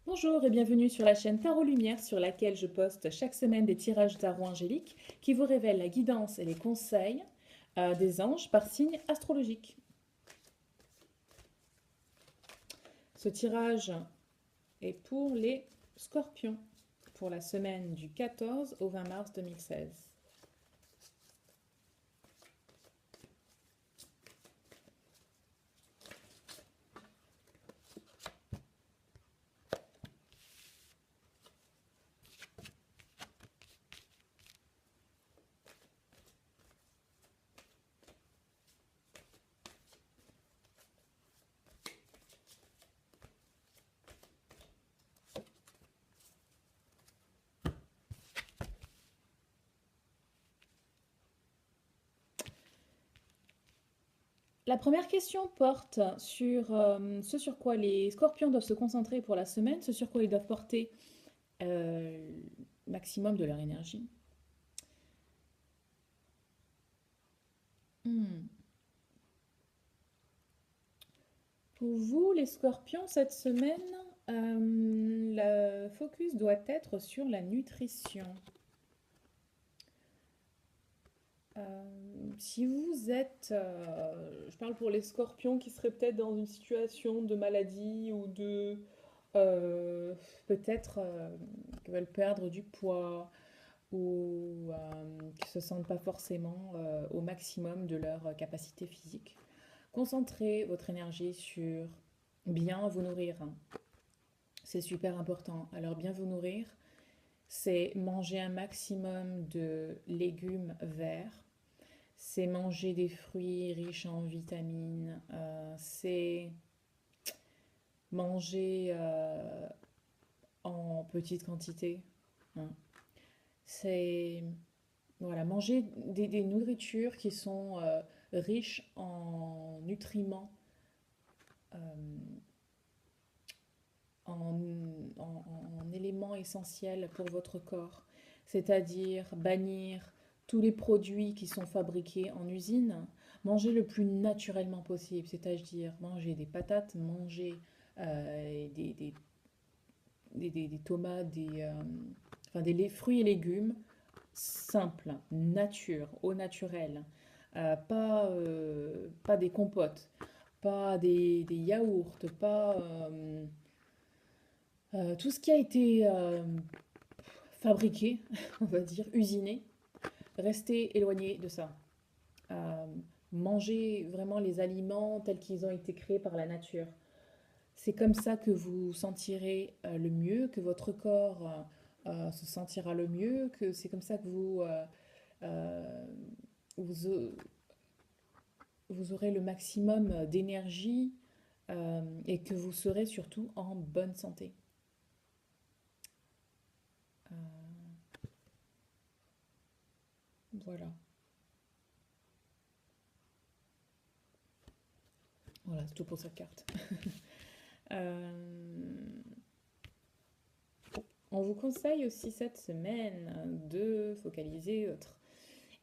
Bonjour et bienvenue sur la chaîne Tarot Lumière sur laquelle je poste chaque semaine des tirages tarot angéliques qui vous révèlent la guidance et les conseils des anges par signe astrologique. Ce tirage est pour les scorpions pour la semaine du 14 au 20 mars 2016. La première question porte sur ce sur quoi les scorpions doivent se concentrer pour la semaine, ce sur quoi ils doivent porter le maximum de leur énergie. Hmm. Pour vous, les scorpions, cette semaine, le focus doit être sur la nutrition. Si vous êtes, je parle pour les scorpions qui seraient peut-être dans une situation de maladie ou de peut-être qui veulent perdre du poids ou qui ne se sentent pas forcément au maximum de leur capacité physique. Concentrez votre énergie sur bien vous nourrir. C'est super important. Alors bien vous nourrir, c'est manger un maximum de légumes verts, c'est manger des fruits riches en vitamines, c'est manger en petite quantité, hein. C'est voilà, manger des nourritures qui sont riches en nutriments, euh, en, en éléments essentiels pour votre corps, c'est-à-dire bannir tous les produits qui sont fabriqués en usine, manger le plus naturellement possible, c'est-à-dire manger des patates, manger des tomates, enfin des fruits et légumes simples, nature, au naturel, pas des compotes, pas des yaourts, pas tout ce qui a été fabriqué, on va dire, usiné, restez éloigné de ça. Euh, Mangez vraiment les aliments tels qu'ils ont été créés par la nature. C'est comme ça que vous sentirez le mieux, que votre corps se sentira le mieux, que c'est comme ça que euh, vous, vous aurez le maximum d'énergie et que vous serez surtout en bonne santé. Euh, voilà. Voilà, c'est tout pour cette carte. Euh, on vous conseille aussi cette semaine de focaliser votre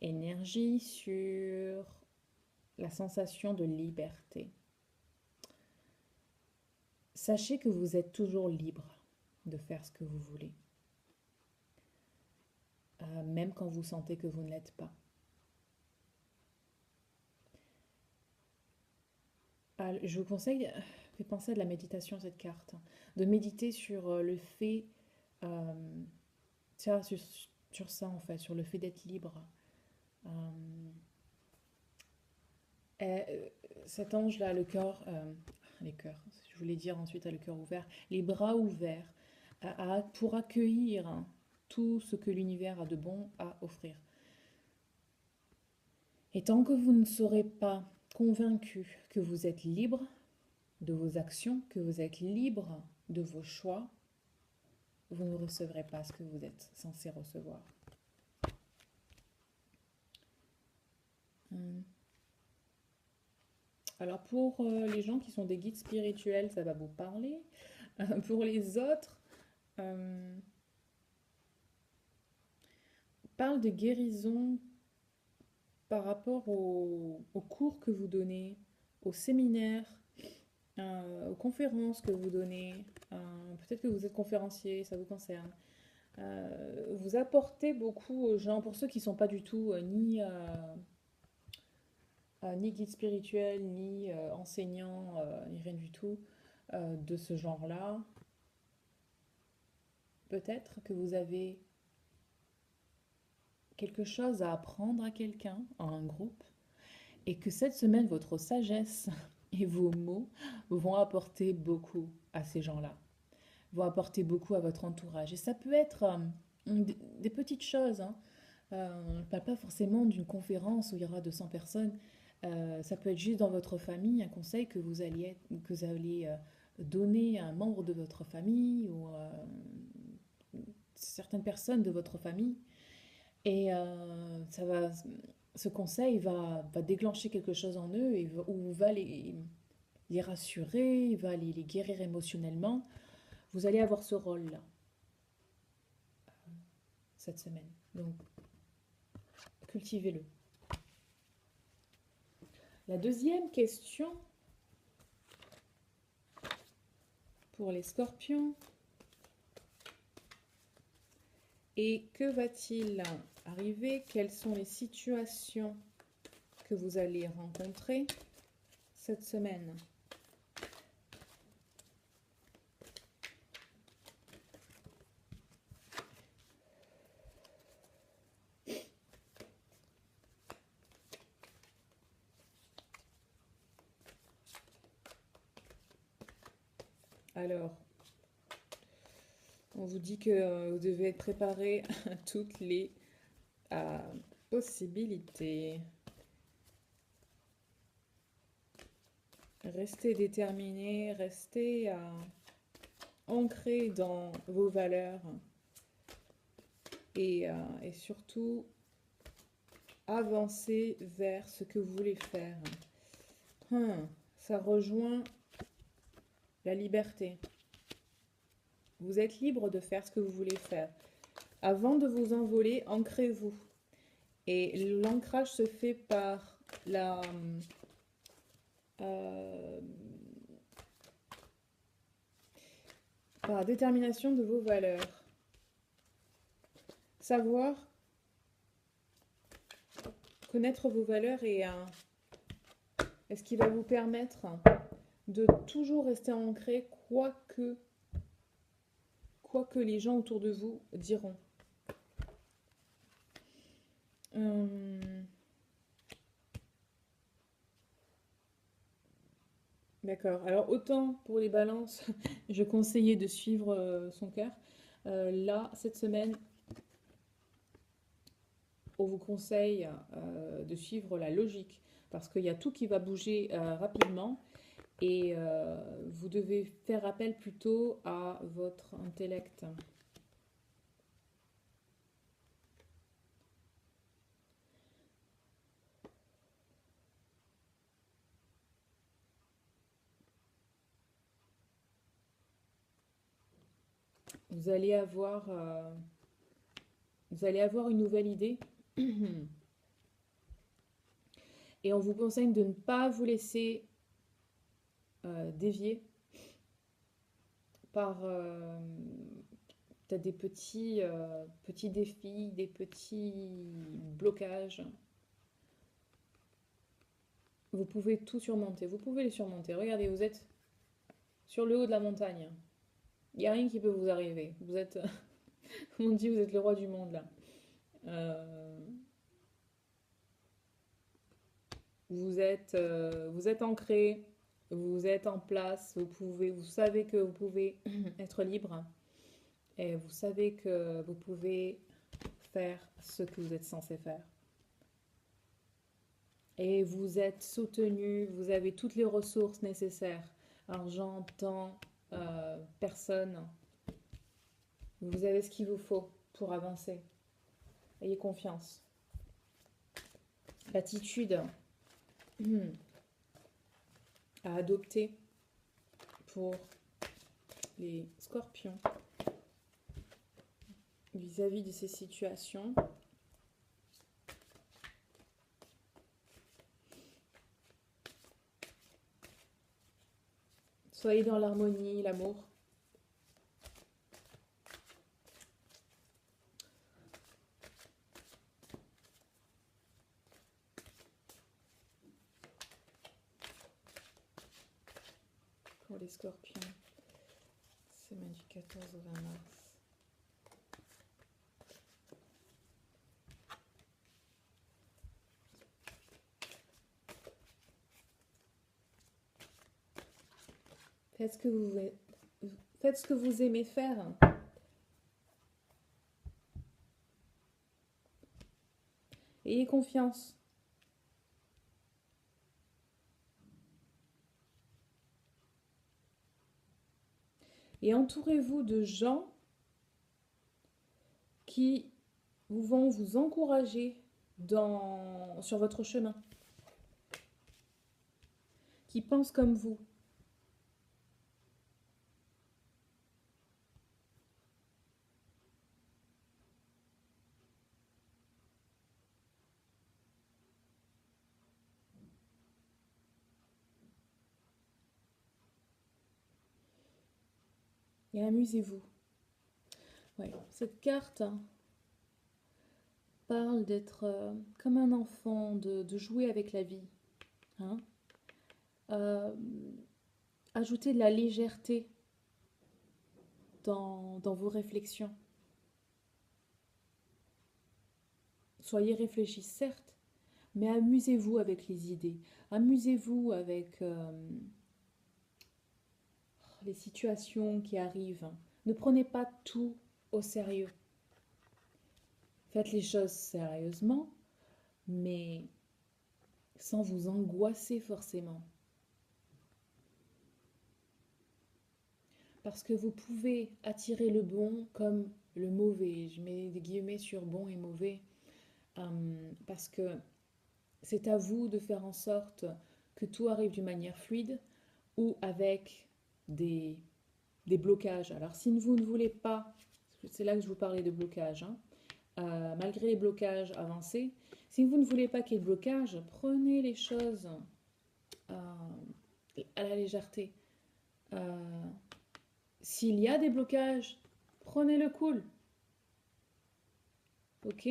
énergie sur la sensation de liberté. Sachez que vous êtes toujours libre de faire ce que vous voulez, même quand vous sentez que vous ne l'êtes pas. Je vous conseille, fait penser à de la méditation cette carte, de méditer sur le fait, euh, sur ça en fait, sur le fait d'être libre. Euh, euh, Cet ange-là, le cœur, les cœurs, je voulais dire ensuite à le cœur ouvert, les bras ouverts pour accueillir tout ce que l'univers a de bon à offrir. Et tant que vous ne serez pas convaincu que vous êtes libre de vos actions, que vous êtes libre de vos choix, vous ne recevrez pas ce que vous êtes censé recevoir. Hum. Alors pour les gens qui sont des guides spirituels, ça va vous parler. Pour les autres, euh, parle de guérison par rapport aux cours que vous donnez, aux séminaires, aux conférences que vous donnez. Peut-être que vous êtes conférencier, ça vous concerne. Vous apportez beaucoup aux gens, pour ceux qui ne sont pas du tout ni guide spirituel, ni enseignant, ni rien du tout de ce genre-là. Peut-être que vous avez quelque chose à apprendre à quelqu'un, à un groupe, et que cette semaine, votre sagesse et vos mots vont apporter beaucoup à ces gens-là, vont apporter beaucoup à votre entourage. Et ça peut être des petites choses, hein. On ne parle pas forcément d'une conférence où il y aura 200 personnes. Ça peut être juste dans votre famille, un conseil que vous allez donner à un membre de votre famille ou certaines personnes de votre famille. Et ce conseil va déclencher quelque chose en eux ou va les rassurer, il va les guérir émotionnellement. Vous allez avoir ce rôle-là cette semaine. Donc, cultivez-le. La deuxième question pour les scorpions. Et que va-t-il arriver? Quelles sont les situations que vous allez rencontrer cette semaine? Alors, on vous dit que vous devez être préparé à toutes les possibilités. Restez déterminé, restez ancré dans vos valeurs et surtout avancez vers ce que vous voulez faire. Ça rejoint la liberté. Vous êtes libre de faire ce que vous voulez faire. Avant de vous envoler, ancrez-vous. Et l'ancrage se fait par la détermination de vos valeurs. Savoir connaître vos valeurs et ce qui va vous permettre de toujours rester ancré, quoi que les gens autour de vous diront. D'accord. Alors autant pour les balances, je conseillais de suivre son cœur. Là, cette semaine, on vous conseille de suivre la logique parce qu'il y a tout qui va bouger rapidement et vous devez faire appel plutôt à votre intellect. Vous allez avoir une nouvelle idée et on vous conseille de ne pas vous laisser dévier par peut-être des petits défis, des petits blocages. Vous pouvez tout surmonter, vous pouvez les surmonter. Regardez, vous êtes sur le haut de la montagne. Il n'y a rien qui peut vous arriver. Vous êtes, comme on dit, vous êtes le roi du monde là. Vous êtes ancré, vous êtes en place, vous savez que vous pouvez être libre et vous savez que vous pouvez faire ce que vous êtes censé faire. Et vous êtes soutenu, vous avez toutes les ressources nécessaires, argent, temps, personne. Vous avez ce qu'il vous faut pour avancer. Ayez confiance. L'attitude à adopter pour les scorpions vis-à-vis de ces situations. Soyez dans l'harmonie, l'amour. Pour les scorpions, semaine du 14 au 20 mars. Faites ce que vous aimez faire. Ayez confiance. Et entourez-vous de gens qui vont vous encourager sur votre chemin, qui pensent comme vous. Et amusez-vous. Ouais, cette carte parle d'être comme un enfant, de jouer avec la vie. Hein. Ajoutez de la légèreté dans vos réflexions. Soyez réfléchis, certes, mais amusez-vous avec les idées. Amusez-vous avec les situations qui arrivent. Ne prenez pas tout au sérieux. Faites les choses sérieusement, mais sans vous angoisser forcément. Parce que vous pouvez attirer le bon comme le mauvais. Je mets des guillemets sur bon et mauvais. Parce que c'est à vous de faire en sorte que tout arrive d'une manière fluide ou avec des blocages. Alors si vous ne voulez pas, c'est là que je vous parlais de blocage, hein, malgré les blocages avancés, si vous ne voulez pas qu'il y ait de blocage, prenez les choses à la légèreté. S'il y a des blocages, prenez-le cool. Ok?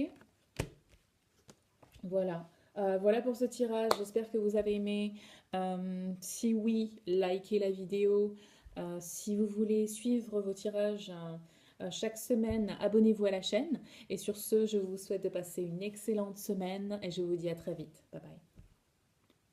Voilà. Voilà pour ce tirage. J'espère que vous avez aimé. Si oui, likez la vidéo. Si vous voulez suivre vos tirages chaque semaine, abonnez-vous à la chaîne. Et sur ce, je vous souhaite de passer une excellente semaine et je vous dis à très vite. Bye bye.